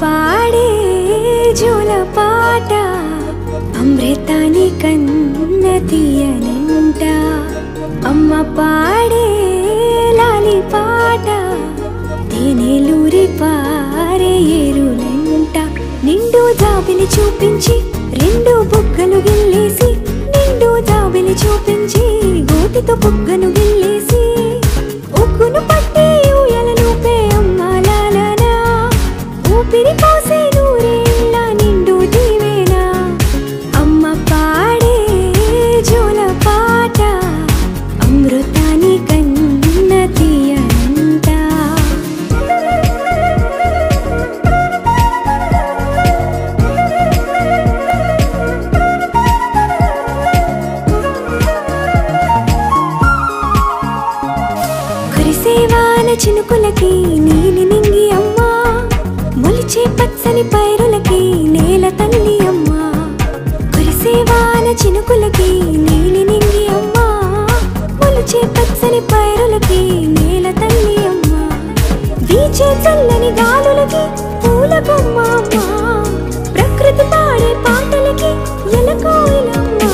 పాడే జోల పాట అమృతాని కన్న తీయనంట అమ్మ పాడే లాలి పాట తేనెలూరి పారే ఏరులంట నిండు జాబిలి చూపించి రెండు బుగ్గలు గిల్లేసి నిండు జాబిలి చూపించి గోటితో బుగ్గను గిల్లేసి ఉగ్గును పట్టి ఊయలలూపే అమ్మ లాలనా ఊపిరి పోసే నూరేళ్ళ నిండు దీవేనా అమ్మ పాడే జోల పాట అమృతాని కన్న తీయనంట కురిసేవాన చినుకులకి నీలి నింగి అమ్మా మొలిచే పచ్చని పైరులకి నేల తల్లి అమ్మా కురిసేవాన చినుకులకి నీలి నింగి అమ్మా మొలిచే పచ్చని పైరులకి నేల తల్లి అమ్మా వీచే చల్లని గాలులకి పూల బొమ్మ అమ్మా ప్రకృతి పాడే పాటలకి ఎలకోయిలమ్మా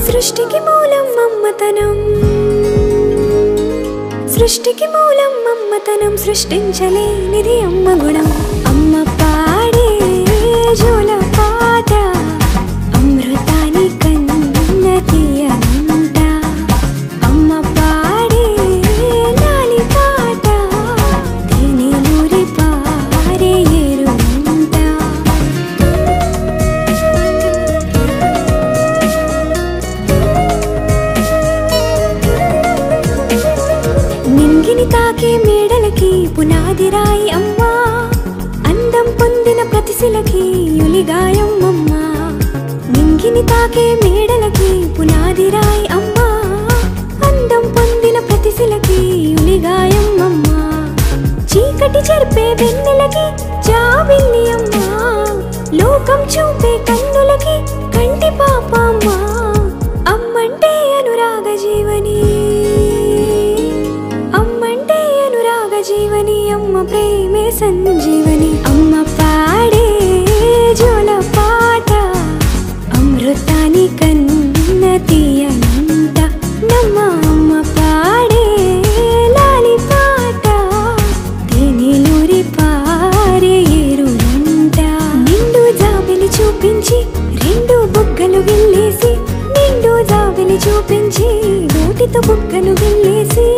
సృష్టికి మూలం అమ్మతనం సృష్టికి మూలం అమ్మతనం సృష్టించలేనిది అమ్మ గుణం అమ్మ పాడే జోల పాట అమృతాని కన్న తీయనంట అమ్మ పాడే లాలి పాట తేనెలూరి పారే ఏరులంట నింగిని తాకే మేడలకి పునాది రాయి అమ్మా అందం పొందిన ప్రతిశిలకి యులిగాయం అమ్మా నింగిని తాకే మేడలకి పునాది రాయి అమ్మా అందం పొందిన ప్రతిశిలకి యులిగాయం అమ్మా చీకటి చెరిపే వెన్నెలకి జాబిల్లి అమ్మా లోకం చూపే కన్నులకి కంటి పాప అమ్మా అమ్మంటే అనురాగ జీవని జీవని అమ్మ ప్రేమే సంజీవని అమ్మ పాడే జోల పాట అమృతాని కన్న తీయనంట నమ్మ అమ్మ పాడే లాలి పాట తేనెలూరి పారే ఏరులంట నిండు జాబిలి చూపించి రెండు బుగ్గలు గిల్లేసి నిండు జాబిలి చూపించి గోటితో బుగ్గను గిల్లేసి